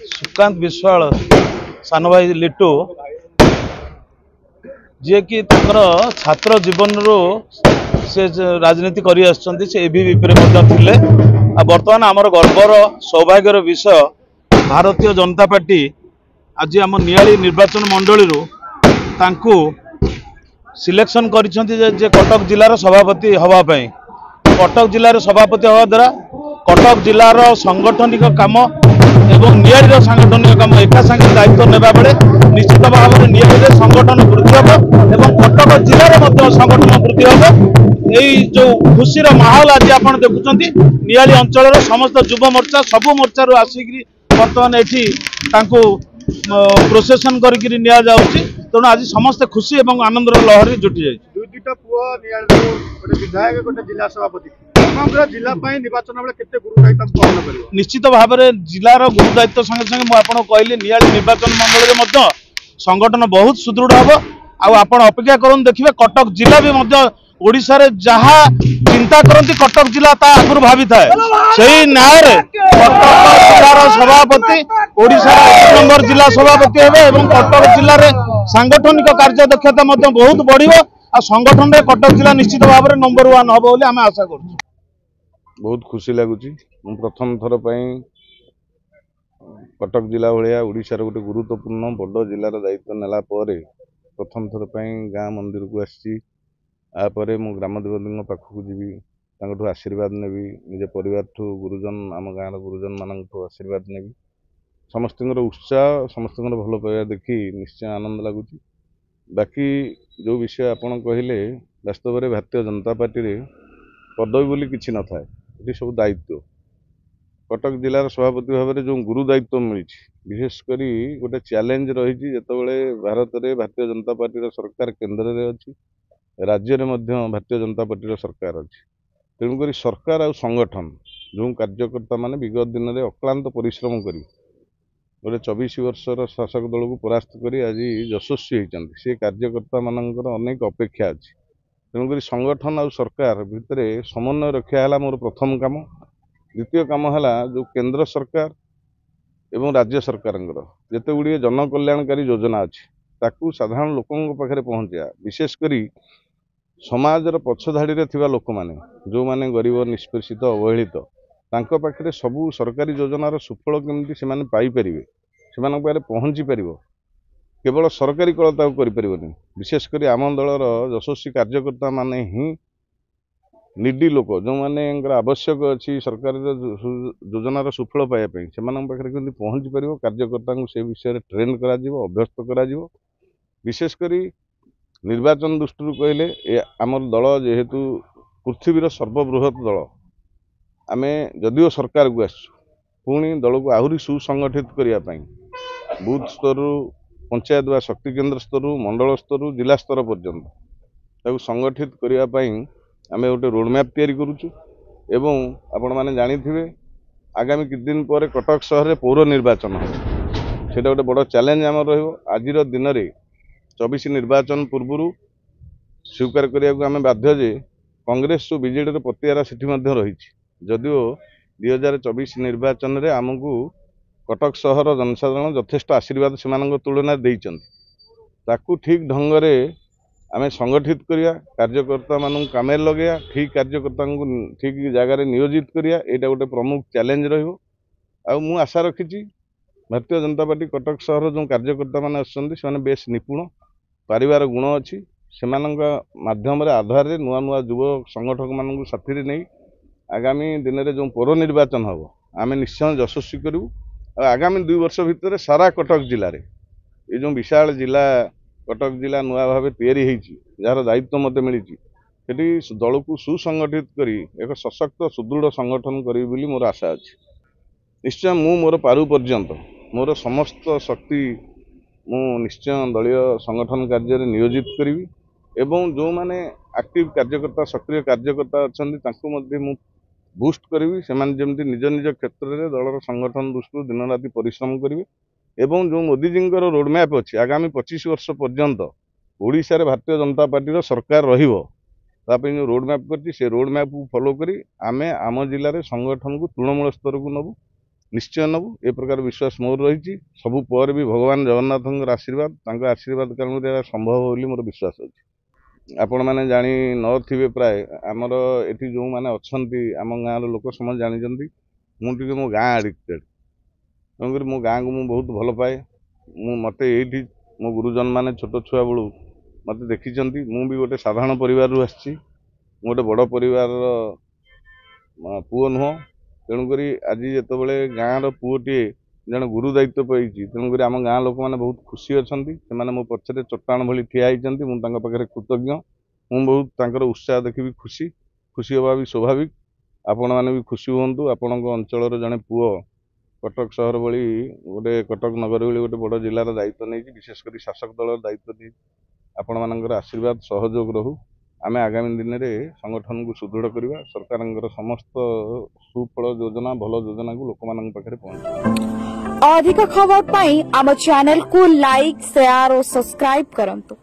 सुकांत विश्वाल सान भाई लिटू जी कि छात्र जीवन रू से राजनीति कर एबीवीपी बर्तमान आमर गर्वर सौभाग्यर विषय भारतीय जनता पार्टी आज आम नियाली निर्वाचन मंडली सिलेक्शन कर कटक जिलार सभापति हवापाई कटक जिलार सभापति हवा द्वारा कटक जिलार सांगठनिक काम एवं नियाली सांगठनिक काम एका संगे दायित्व नेबा बेले निश्चित भाव में नियाली संगठन वृद्धि हम एवं कटक जिले में संगठन वृद्धि हम यही जो खुशी माहौल आज आप देखुं नियाली अंचल समस्त युव मोर्चा सबू मोर्चा आसिक बर्तमान ये प्रोसेसन कर तेणु आज समस्त खुशी और आनंद लहरी जुटी जाए दुईटा पुआ गोटे विधायक गोटे जिला सभापति समग्र जिला निर्वाचन बेले केते गुरु दायित्व पालन कर निश्चित भाव में जिलार गुरु दायित्व संगे संगे मुझे कहली नियाली निर्वाचन मंडल में संगठन बहुत सुदृढ़ हम आपण अपेक्षा कर देखिए कटक जिला भी ओडिशा रे जहा चिंता करती कटक जिला ता आगुर भावी थाए सही न्याय कटक जिलार सभापति ओडिशा एक नंबर जिला सभापति हेबे एवं कटक जिले में सांगठनिक कार्य दक्षता बहुत बढ़िबो आ संगठन रे कटक जिला निश्चित भाव में नंबर 1 हम बोली आम आशा कर बहुत खुशी लगुच प्रथम थर कटक जिला भाया ओडिशार गोटे गुरुत्वपूर्ण बड़ जिलार दायित्व नेला प्रथम थर गाँ मंदिर को आपर मु ग्रामदेवती पाखक जी आशीर्वाद नेबी निज परिवार ठू गुरुजन आम गाँव गुरुजन मान आशीर्वाद नेबी समस्त उत्साह समस्त भल पाइबा देखी निश्चय आनंद लगुच बाकी जो विषय आपड़ कहले वास्तव में भारतीय जनता पार्टी रे पदवी बोली किसी न था ये सब दायित्व कटक जिलार सभापति भाव में जो गुरु दायित्व मिली विशेषकर गोटे चैलेंज रही जिते भारत में भारतीय जनता पार्टी सरकार केन्द्र में अच्छी राज्य में भारतीय जनता पार्टी सरकार अच्छी तेणुक सरकार आ संगठन जो कार्यकर्ता माने विगत दिन में अक्लांत परिश्रम कर गोटे 24 वर्षर शासक दल को परास्त कर आज यशस्वी होती से कार्यकर्ता मानकर अनेक अपेक्षा अच्छी तेणुक संगठन आ सरकार भितर समन्वय रक्षा है मोर प्रथम काम द्वितीय काम है जो केंद्र सरकार एवं राज्य सरकार जिते गुड़िए जनकल्याणकारी योजना अच्छी ताकू साधारण लोकों पाखे पहुँचा विशेषकर समाजर पछधाड़ी लोक मैंने जो मैंने गरीब निष्पेषित अवहेलित तांको पाखे सबू सरकारी योजनार सुफल केमती से पाइपर से पहुँची पार केवल सरकारी कलता करें विशेषकर आम दलर यशस्वी कार्यकर्ता माने ही निडी लोक जो मैंने आवश्यक अच्छी सरकार योजनार सुफल पाइबापी से पहुँची पार कार्यकर्ता से विषय ट्रेन कर अभ्यस्त कर विशेषकर निर्वाचन दृष्टि कहले आमर दल जेहेतु पृथ्वीर सर्वबृहत दल आम जदिव सरकार को आसुणी दल को आहरी सुसंगठित करने बूथ स्तर पंचायत व शक्ति केन्द्र स्तर मंडल स्तर जिला स्तर पर्यंत संगठित करने आम गोटे रोडमैप तैयारी करुचु एवं आपण मैंने जानी आगामी किछ दिन पर कटक सहर में पौर निर्वाचन से गोटे बड़ चैलेंज आम रज दिन में 24 निर्वाचन पूर्व स्वीकार करने को आम बाध्य जे कांग्रेस जो बीजेडी पतियारा से रही जदिव 2024 निर्वाचन में आमको कटक सहर जनसाधारण यथेष्ट आशीर्वाद से तुलन देकु ठीक ढंग से आम संगठित करिया कार्यकर्ता मान काम लगे ठीक कार्यकर्ता को ठीक जगार नियोजित करिया यहाँ गोटे प्रमुख चैलेंज रु आशा रखी भारतीय जनता पार्टी कटक सहर जो कार्यकर्ता मैंने आसने बेस निपुण पारिवार गुण अच्छी से माध्यम आधार नुआ नुआ युव संगठक मान साथी नहीं आगामी दिन में जो पौर निर्वाचन हम आम निश्चय यशस्वी करूँ आगामी 2 वर्ष भितर सारा कटक जिले में ये जो विशाल जिला कटक जिला नुआ भाव जार दायित्व मत मिली दल को सुसंगठित कर एक सशक्त सुदृढ़ संगठन करी मोर आशा अच्छी निश्चय मु मोर पारु पर्यंत मोर समस्त शक्ति मु निश्चय दलीय संगठन कार्य नियोजित करी एवं जो माने एक्टिव कार्यकर्ता सक्रिय कार्यकर्ता अच्छा मु बूस्ट करी से जमी निज निज क्षेत्र में दलर संगठन दृष्टि दिन राति परिश्रम करेंगे एवं जो मोदीजी रोडमैप अच्छी आगामी 25 वर्ष पर्यंत ओडिशा रे भारतीय जनता पार्टी सरकार रहिबो जो रोडमैप कर रोडमैप को फॉलो करी आमे आम जिले में संगठन को तृणमूल स्तर को नबू निश्चय नबू ए प्रकार विश्वास मोर रही सबू पर भी भगवान जगन्नाथ आशीर्वाद कारण संभव बोली मोर विश्वास अच्छी आपण मैंने जानी नथिबे प्राय आमर एठी जो माने अछंती आम गाँव लोक समझ जानी मुझे मो गाँ आडिक्टेड तेणुक मो गाँ को मुझे बहुत भल पाए मत ये मो गुरुजन मैंने छोट छुआ बेलू मत देखी मुझे गोटे साधारण परिवार आसी गोटे बड़ परिवार पुओ नुह तेणुक आज जिते गाँव पुओटे जन गुरु दायित्व पाई तेणुक आम गाँ लोक मैंने बहुत खुशी अच्छा से मो पछरे चट्टाण भली ठिया मुझे कृतज्ञ मुझे बहुत उत्साह देखी खुशी खुशी हवा भी स्वाभाविक आपण मैंने भी खुशी हूँ आपण अंचल जड़े पुओ कटक सहर भली गोटे कटक नगर भली गोटे बड़ जिलार दायित्व नहीं विशेषकर शासक दल दायित्व नहीं आपण मानकर आशीर्वाद सहयोग रहू आम आगामी दिन में संगठन को सुदृढ़ करवा सरकार समस्त सुफल योजना भल योजना को लोक मान पाखे पहुंचा। अधिक खबर पाई आम चैनल को लाइक शेयर और सब्सक्राइब करंतु।